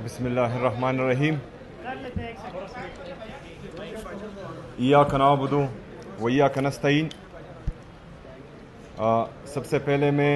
بسم اللہ الرحمن الرحیم ایاک نعبد و ایاک نستعین۔ سب سے پہلے میں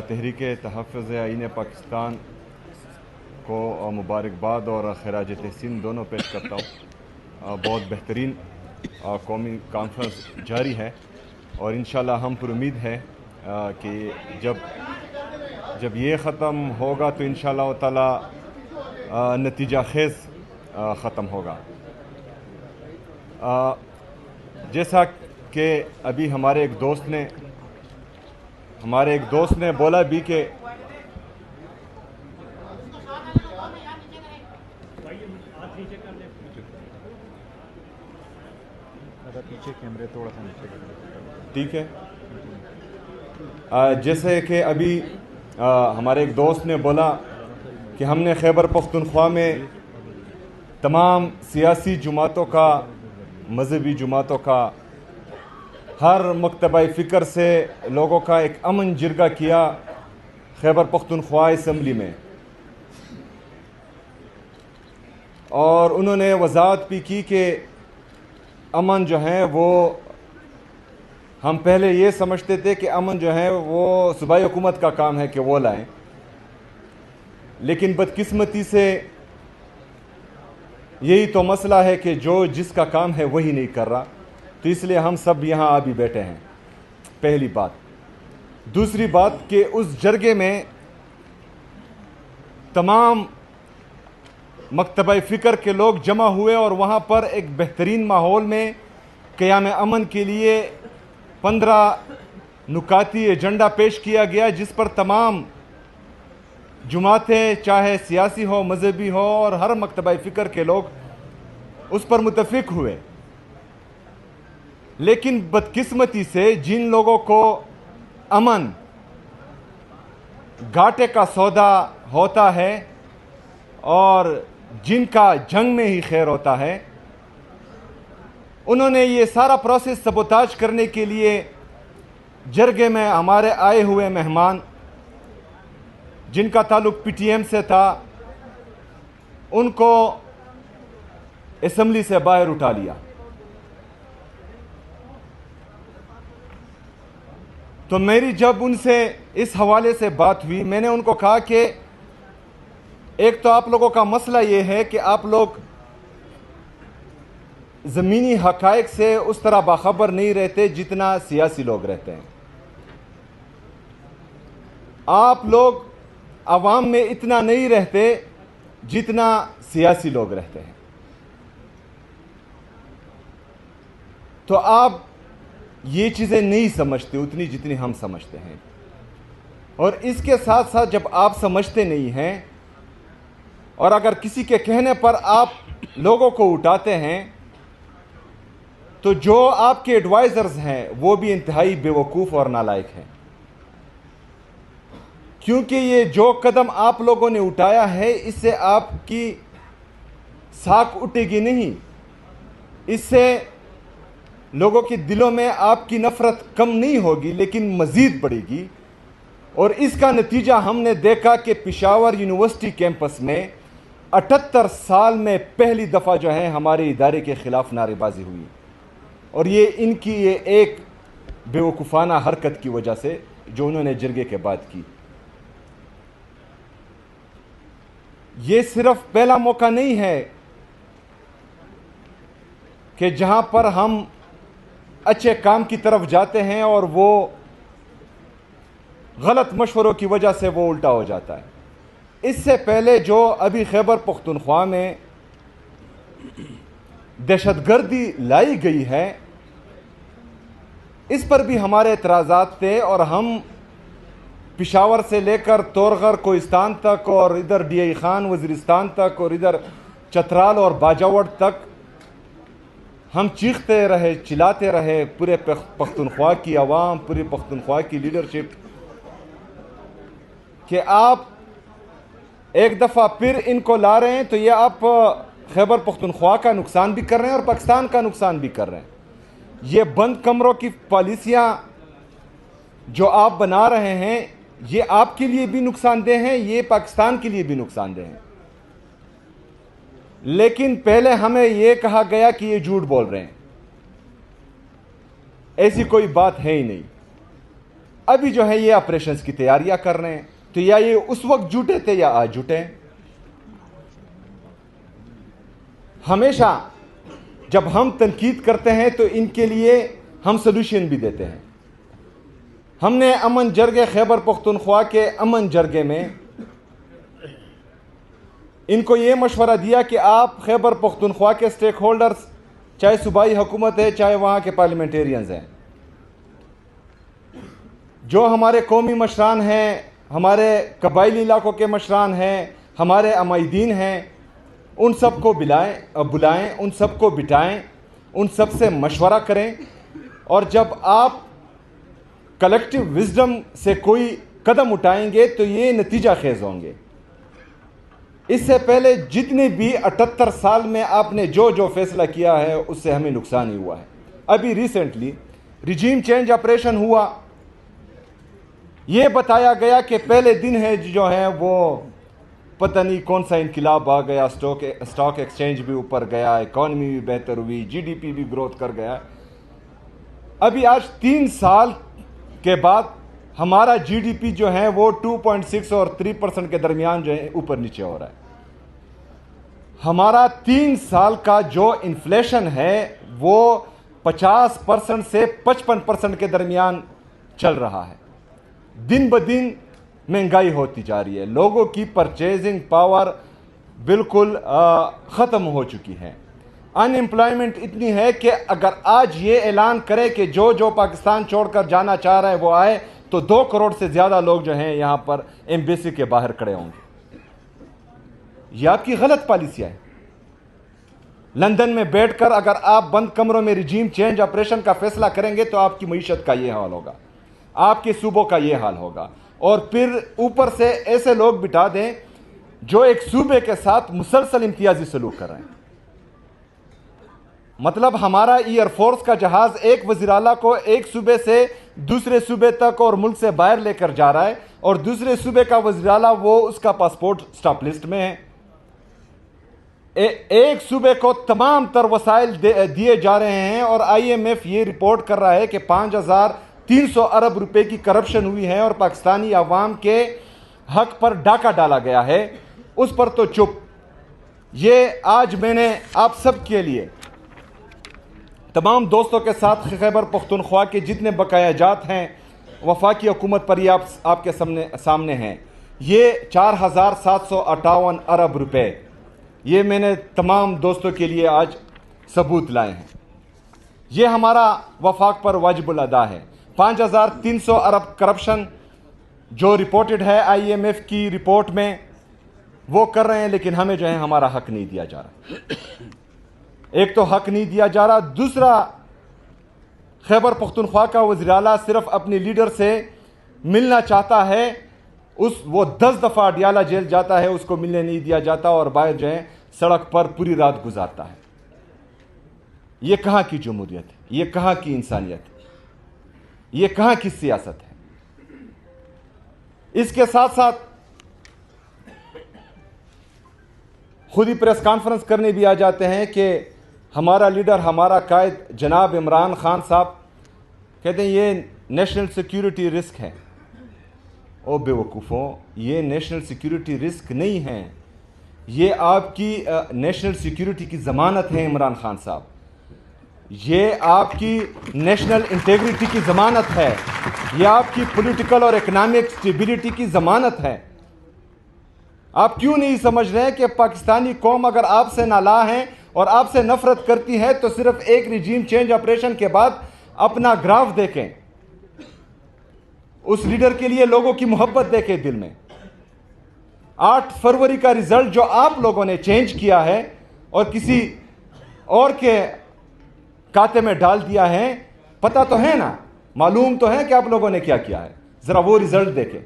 تحریک تحفظ آئین پاکستان کو مبارکباد اور خراج تحسین دونوں پیش کرتا ہوں۔ بہت بہترین قومی کانفرنس جاری ہے اور انشاءاللہ ہم پر امید ہے کہ جب یہ ختم ہوگا تو انشاءاللہ تعالی نتیجہ خیز ختم ہوگا۔ جیسا کہ ابھی ہمارے ایک دوست نے بولا بھی کہ پیچھے کیمرے تھوڑا سا نیچے ٹھیک ہے، جیسے کہ ابھی ہمارے ایک دوست نے بولا کہ ہم نے خیبر پختونخوا میں تمام سیاسی جماعتوں کا، مذہبی جماعتوں کا، ہر مکتبہ فکر سے لوگوں کا ایک امن جرگہ کیا خیبر پختونخوا اسمبلی میں، اور انہوں نے وضاحت بھی کی کہ امن جو ہے وہ ہم پہلے یہ سمجھتے تھے کہ امن جو ہے وہ صوبائی حکومت کا کام ہے کہ وہ لائیں، لیکن بدقسمتی سے یہی تو مسئلہ ہے کہ جو جس کا کام ہے وہی نہیں کر رہا، تو اس لیے ہم سب یہاں ابھی بیٹھے ہیں۔ پہلی بات۔ دوسری بات کہ اس جرگے میں تمام مکتبہ فکر کے لوگ جمع ہوئے اور وہاں پر ایک بہترین ماحول میں قیام امن کے لیے 15 نکاتی ایجنڈا پیش کیا گیا، جس پر تمام جماعتیں چاہے سیاسی ہو، مذہبی ہو، اور ہر مکتبہ فکر کے لوگ اس پر متفق ہوئے۔ لیکن بدقسمتی سے جن لوگوں کو امن گھاٹے کا سودا ہوتا ہے اور جن کا جنگ میں ہی خیر ہوتا ہے، انہوں نے یہ سارا پروسیس سبوتاج کرنے کے لیے جرگے میں ہمارے آئے ہوئے مہمان جن کا تعلق پی ٹی ایم سے تھا، ان کو اسمبلی سے باہر اٹھا لیا۔ تو میری جب ان سے اس حوالے سے بات ہوئی، میں نے ان کو کہا کہ ایک تو آپ لوگوں کا مسئلہ یہ ہے کہ آپ لوگ زمینی حقائق سے اس طرح باخبر نہیں رہتے جتنا سیاسی لوگ رہتے ہیں۔ آپ لوگ عوام میں اتنا نہیں رہتے جتنا سیاسی لوگ رہتے ہیں، تو آپ یہ چیزیں نہیں سمجھتے اتنی جتنی ہم سمجھتے ہیں، اور اس کے ساتھ ساتھ جب آپ سمجھتے نہیں ہیں اور اگر کسی کے کہنے پر آپ لوگوں کو اٹھاتے ہیں، تو جو آپ کے ایڈوائزرز ہیں وہ بھی انتہائی بیوقوف اور نالائق ہیں، کیونکہ یہ جو قدم آپ لوگوں نے اٹھایا ہے اس سے آپ کی ساکھ اٹھے گی نہیں، اس سے لوگوں کے دلوں میں آپ کی نفرت کم نہیں ہوگی لیکن مزید بڑھے گی۔ اور اس کا نتیجہ ہم نے دیکھا کہ پشاور یونیورسٹی کیمپس میں 78 سال میں پہلی دفعہ جو ہے ہمارے ادارے کے خلاف نعرے بازی ہوئی، اور یہ ان کی یہ ایک بیوقوفانہ حرکت کی وجہ سے جو انہوں نے جرگے کے بعد کی۔ یہ صرف پہلا موقع نہیں ہے کہ جہاں پر ہم اچھے کام کی طرف جاتے ہیں اور وہ غلط مشوروں کی وجہ سے وہ الٹا ہو جاتا ہے۔ اس سے پہلے جو ابھی خیبر پختونخوا میں دہشت گردی لائی گئی ہے، اس پر بھی ہمارے اعتراضات تھے، اور ہم پشاور سے لے کر تورغر کوہستان تک اور ادھر ڈی آئی خان وزیرستان تک اور ادھر چترال اور باجاوڑ تک ہم چیختے رہے، چلاتے رہے، پورے پختونخوا کی عوام، پورے پختونخوا کی لیڈرشپ، کہ آپ ایک دفعہ پھر ان کو لا رہے ہیں تو یہ آپ خیبر پختونخوا کا نقصان بھی کر رہے ہیں اور پاکستان کا نقصان بھی کر رہے ہیں۔ یہ بند کمروں کی پالیسیاں جو آپ بنا رہے ہیں، یہ آپ کے لیے بھی نقصان دہ ہیں, یہ پاکستان کے لیے بھی نقصان دہ ہیں. لیکن پہلے ہمیں یہ کہا گیا کہ یہ جھوٹ بول رہے ہیں. ایسی کوئی بات ہے ہی نہیں. ابھی جو ہے یہ آپریشنز کی تیاریاں کر رہے ہیں, تو یا یہ اس وقت جھوٹے تھے یا آج جھوٹے ہیں. ہمیشہ جب ہم تنقید کرتے ہیں تو ان کے لیے ہم سلوشن بھی دیتے ہیں. ہم نے امن جرگے خیبر پختونخوا کے امن جرگے میں ان کو یہ مشورہ دیا کہ آپ خیبر پختونخوا کے سٹیک ہولڈرز, چاہے صوبائی حکومت ہے چاہے وہاں کے پارلیمنٹیرینز ہیں, جو ہمارے قومی مشران ہیں, ہمارے قبائلی علاقوں کے مشران ہیں, ہمارے عمائدین ہیں, ان سب کو بلائیں, ان سب کو بٹھائیں, ان سب سے مشورہ کریں, اور جب آپ کلیکٹیو وزڈم سے کوئی قدم اٹھائیں گے تو یہ نتیجہ خیز ہوں گے. اس سے پہلے جتنے بھی 78 سال میں آپ نے جو فیصلہ کیا ہے اس سے ہمیں نقصان ہی ہوا ہے. ابھی ریسنٹلی ریجیم چینج آپریشن ہوا, یہ بتایا گیا کہ پہلے دن ہے جو ہے وہ پتہ نہیں کون سا انقلاب آ گیا, اسٹاک ایکسچینج بھی اوپر گیا, اکانومی بھی بہتر ہوئی, جی ڈی پی بھی گروتھ کر گیا. ابھی آج 3 سال کے بعد ہمارا جی ڈی پی جو ہے وہ 2.6 اور 3% کے درمیان جو ہے اوپر نیچے ہو رہا ہے. ہمارا 3 سال کا جو انفلیشن ہے وہ 50% سے 55% کے درمیان چل رہا ہے. دن بدن مہنگائی ہوتی جا رہی ہے, لوگوں کی پرچیزنگ پاور بالکل ختم ہو چکی ہے. ان امپلائمنٹ اتنی ہے کہ اگر آج یہ اعلان کرے کہ جو پاکستان چھوڑ کر جانا چاہ رہا ہے وہ آئے, تو 2 کروڑ سے زیادہ لوگ جو ہیں یہاں پر ایمبیسی کے باہر کھڑے ہوں گے. یہ آپ کی غلط پالیسیاں ہیں. لندن میں بیٹھ کر اگر آپ بند کمروں میں ریجیم چینج آپریشن کا فیصلہ کریں گے تو آپ کی معیشت کا یہ حال ہوگا, آپ کے صوبوں کا یہ حال ہوگا, اور پھر اوپر سے ایسے لوگ بٹھا دیں جو ایک صوبے کے ساتھ مسلسل امتیازی سلوک کر رہے ہیں. مطلب ہمارا ایئر فورس کا جہاز ایک وزیر اعلیٰ کو ایک صوبے سے دوسرے صوبے تک اور ملک سے باہر لے کر جا رہا ہے, اور دوسرے صوبے کا وزیر اعلیٰ وہ اس کا پاسپورٹ سٹاپ لسٹ میں ہے. ایک صوبے کو تمام تر وسائل دیے جا رہے ہیں, اور آئی ایم ایف یہ رپورٹ کر رہا ہے کہ 5,300 ارب روپے کی کرپشن ہوئی ہے اور پاکستانی عوام کے حق پر ڈاکہ ڈالا گیا ہے. اس پر تو چپ. یہ آج میں نے آپ سب کے لیے تمام دوستوں کے ساتھ خیبر پختونخوا کے جتنے بقایا جات ہیں وفاقی حکومت پر یہ آپ کے سامنے ہیں. یہ 4,758 ارب روپے یہ میں نے تمام دوستوں کے لیے آج ثبوت لائے ہیں. یہ ہمارا وفاق پر واجب الادا ہے. 5,300 ارب کرپشن جو رپورٹڈ ہے آئی ایم ایف کی رپورٹ میں وہ کر رہے ہیں, لیکن ہمیں جو ہے ہمارا حق نہیں دیا جا رہا. ایک تو حق نہیں دیا جا رہا, دوسرا خیبر پختونخوا کا وزیر اعلیٰ صرف اپنی لیڈر سے ملنا چاہتا ہے, وہ 10 دفعہ اڈیالہ جیل جاتا ہے, اس کو ملنے نہیں دیا جاتا, اور باہر جو ہے سڑک پر پوری رات گزارتا ہے. یہ کہاں کی جمہوریت ہے؟ یہ کہاں کی انسانیت ہے؟ یہ کہاں کی سیاست ہے؟ اس کے ساتھ ساتھ خود ہی پریس کانفرنس کرنے بھی آ جاتے ہیں کہ ہمارا لیڈر, ہمارا قائد جناب عمران خان صاحب کہتے ہیں یہ نیشنل سیکیورٹی رسک ہے. او بے وقوفوں, یہ نیشنل سیکیورٹی رسک نہیں ہے, یہ آپ کی نیشنل سیکیورٹی کی ضمانت ہے عمران خان صاحب. یہ آپ کی نیشنل انٹیگریٹی کی ضمانت ہے, یہ آپ کی پولیٹیکل اور اکنامک سٹیبلٹی کی ضمانت ہے. آپ کیوں نہیں سمجھ رہے کہ پاکستانی قوم اگر آپ سے نالاں ہے اور آپ سے نفرت کرتی ہے تو صرف ایک ریجیم چینج آپریشن کے بعد اپنا گراف دیکھیں, اس لیڈر کے لیے لوگوں کی محبت دیکھیں دل میں. 8 فروری کا رزلٹ جو آپ لوگوں نے چینج کیا ہے اور کسی اور کے کھاتے میں ڈال دیا ہے, پتہ تو ہے نا, معلوم تو ہے کہ آپ لوگوں نے کیا کیا ہے. ذرا وہ رزلٹ دیکھیں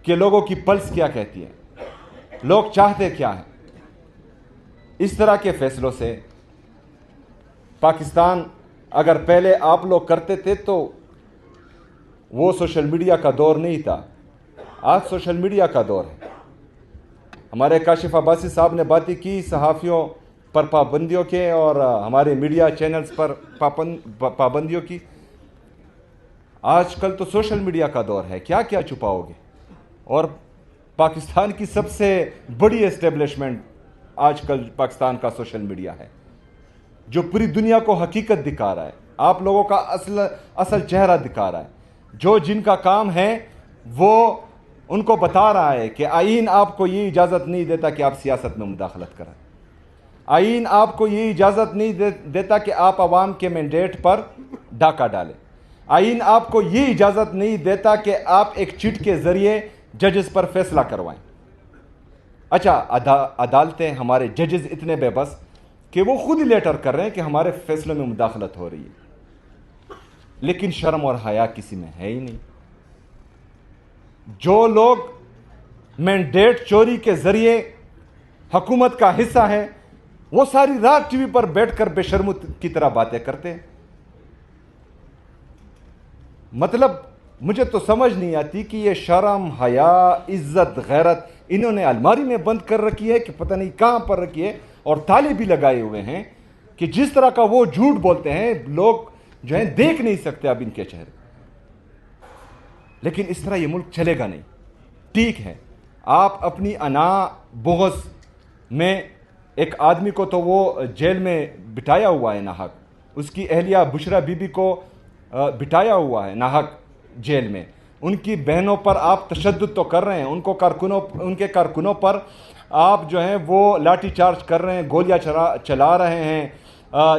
کہ لوگوں کی پلس کیا کہتی ہے, لوگ چاہتے کیا ہیں. اس طرح کے فیصلوں سے پاکستان اگر پہلے آپ لوگ کرتے تھے تو وہ سوشل میڈیا کا دور نہیں تھا، آج سوشل میڈیا کا دور ہے۔ ہمارے کاشف عباسی صاحب نے باتیں کی صحافیوں پر پابندیوں کے اور ہمارے میڈیا چینلز پر پابندیوں کی۔ آج کل تو سوشل میڈیا کا دور ہے، کیا کیا چھپاؤ گے؟ اور پاکستان کی سب سے بڑی اسٹیبلشمنٹ آج کل پاکستان کا سوشل میڈیا ہے، جو پوری دنیا کو حقیقت دکھا رہا ہے، آپ لوگوں کا اصل چہرہ دکھا رہا ہے۔ جو جن کا کام ہے وہ ان کو بتا رہا ہے کہ آئین آپ کو یہ اجازت نہیں دیتا کہ آپ سیاست میں مداخلت کریں، آئین آپ کو یہ اجازت نہیں دیتا کہ آپ عوام کے مینڈیٹ پر ڈاکہ ڈالیں، آئین آپ کو یہ اجازت نہیں دیتا کہ آپ ایک چٹ کے ذریعے ججز پر فیصلہ کروائیں۔ اچھا، عدالتیں، ہمارے ججز اتنے بے بس کہ وہ خود ہی لیٹر کر رہے ہیں کہ ہمارے فیصلوں میں مداخلت ہو رہی ہے، لیکن شرم اور حیا کسی میں ہے ہی نہیں۔ جو لوگ مینڈیٹ چوری کے ذریعے حکومت کا حصہ ہیں، وہ ساری رات ٹی وی پر بیٹھ کر بے شرموں کی طرح باتیں کرتے ہیں۔ مطلب مجھے تو سمجھ نہیں آتی کہ یہ شرم، حیا، عزت، غیرت انہوں نے الماری میں بند کر رکھی ہے کہ پتہ نہیں کہاں پر رکھی ہے، اور تالے بھی لگائے ہوئے ہیں کہ جس طرح کا وہ جھوٹ بولتے ہیں لوگ جو ہیں دیکھ نہیں سکتے اب ان کے چہرے۔ لیکن اس طرح یہ ملک چلے گا نہیں۔ ٹھیک ہے، آپ اپنی انا بغض میں ایک آدمی کو تو وہ جیل میں بٹھایا ہوا ہے ناحق، اس کی اہلیہ بشرا بی بی کو بٹھایا ہوا ہے ناحق جیل میں، ان کی بہنوں پر آپ تشدد تو کر رہے ہیں، ان کے کارکنوں پر آپ جو ہیں وہ لاٹھی چارج کر رہے ہیں، گولیاں چلا رہے ہیں،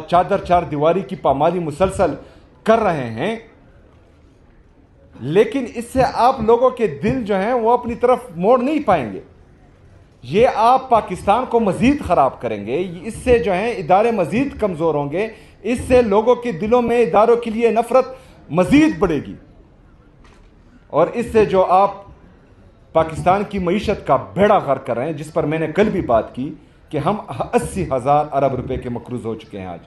چادر چار دیواری کی پامالی مسلسل کر رہے ہیں، لیکن اس سے آپ لوگوں کے دل جو ہیں وہ اپنی طرف موڑ نہیں پائیں گے۔ یہ آپ پاکستان کو مزید خراب کریں گے، اس سے جو ہیں ادارے مزید کمزور ہوں گے، اس سے لوگوں کے دلوں میں اداروں کے لیے نفرت مزید بڑھے گی، اور اس سے جو آپ پاکستان کی معیشت کا بیڑا غرق کر رہے ہیں، جس پر میں نے کل بھی بات کی کہ ہم 80,000 ارب روپے کے مقروض ہو چکے ہیں آج،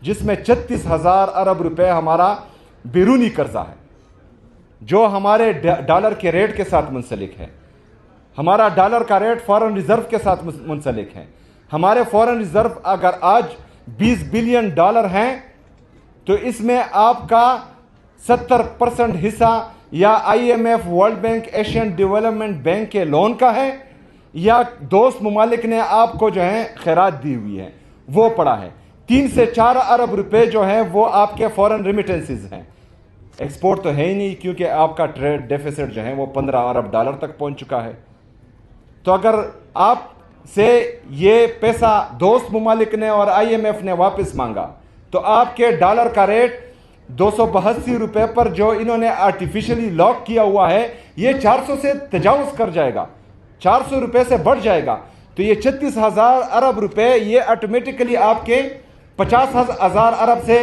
جس میں 36,000 ارب روپے ہمارا بیرونی قرضہ ہے جو ہمارے ڈالر کے ریٹ کے ساتھ منسلک ہے۔ ہمارا ڈالر کا ریٹ فارن ریزرو کے ساتھ منسلک ہے۔ ہمارے فارن ریزرو اگر آج 20 بلین ڈالر ہیں تو اس میں آپ کا 70% حصہ یا I M F, world bank, Asian development bank کے لون کا ہے، یا دوست ممالک نے آپ کو جو ہے خیرات دی ہوئی ہے وہ پڑا ہے۔ 3 سے 4 ارب روپے جو ہیں وہ آپ کے فورن ریمیٹنسز ہیں، ایکسپورٹ تو ہے ہی نہیں، کیونکہ آپ کا ٹریڈ ڈیفیسٹ جو ہے وہ 15 ارب ڈالر تک پہنچ چکا ہے۔ تو اگر آپ سے یہ پیسہ دوست ممالک نے اور آئی ایم ایف نے واپس مانگا تو آپ کے ڈالر کا ریٹ 282 روپے پر جو انہوں نے آرٹیفیشلی لاک کیا ہوا ہے، یہ 400 سے تجاوز کر جائے گا، 400 روپے سے بڑھ جائے گا، تو یہ 36,000 ارب روپے یہ آٹومیٹکلی آپ کے 50,000 ارب سے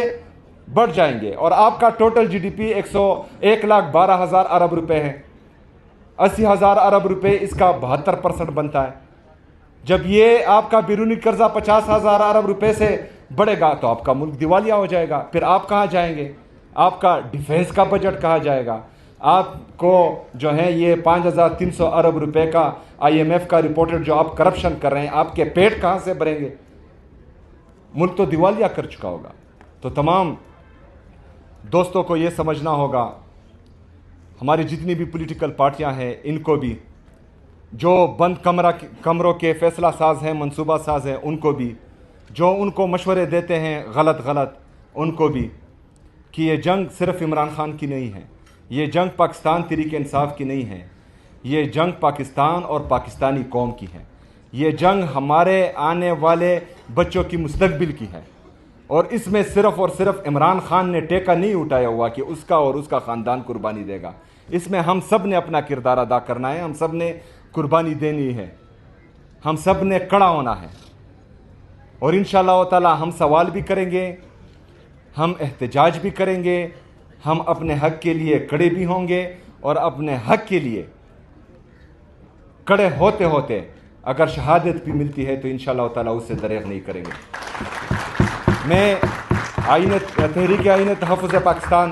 بڑھ جائیں گے، اور آپ کا ٹوٹل جی ڈی پی 1,12,000 ارب روپے ہے۔ 80,000 ارب روپے اس کا 72% بنتا ہے۔ جب یہ آپ کا بیرونی قرضہ 50,000 ارب روپے سے بڑھے گا تو آپ کا ملک دیوالیہ ہو جائے گا، پھر آپ کہاں جائیں گے؟ آپ کا ڈیفینس کا بجٹ کہاں جائے گا؟ آپ کو جو ہے یہ 5,300 ارب روپے کا آئی ایم ایف کا رپورٹڈ جو آپ کرپشن کر رہے ہیں، آپ کے پیٹ کہاں سے بھریں گے؟ ملک تو دیوالیہ کر چکا ہوگا۔ تو تمام دوستوں کو یہ سمجھنا ہوگا، ہماری جتنی بھی پولیٹیکل پارٹیاں ہیں ان کو بھی، جو بند کمروں کے فیصلہ ساز ہیں، منصوبہ ساز ہیں، ان کو بھی، جو ان کو مشورے دیتے ہیں غلط ان کو بھی، کہ یہ جنگ صرف عمران خان کی نہیں ہے، یہ جنگ پاکستان تحریک انصاف کی نہیں ہے، یہ جنگ پاکستان اور پاکستانی قوم کی ہے، یہ جنگ ہمارے آنے والے بچوں کی مستقبل کی ہے، اور اس میں صرف اور صرف عمران خان نے ٹیکہ نہیں اٹھایا ہوا کہ اس کا اور اس کا خاندان قربانی دے گا، اس میں ہم سب نے اپنا کردار ادا کرنا ہے، ہم سب نے قربانی دینی ہے، ہم سب نے کڑا ہونا ہے، اور انشاءاللہ تعالی ہم سوال بھی کریں گے، ہم احتجاج بھی کریں گے، ہم اپنے حق کے لیے کڑے بھی ہوں گے، اور اپنے حق کے لیے کڑے ہوتے ہوتے اگر شہادت بھی ملتی ہے تو انشاءاللہ تعالی اس سے دریغ نہیں کریں گے۔ میں تحریک آئین تحفظ پاکستان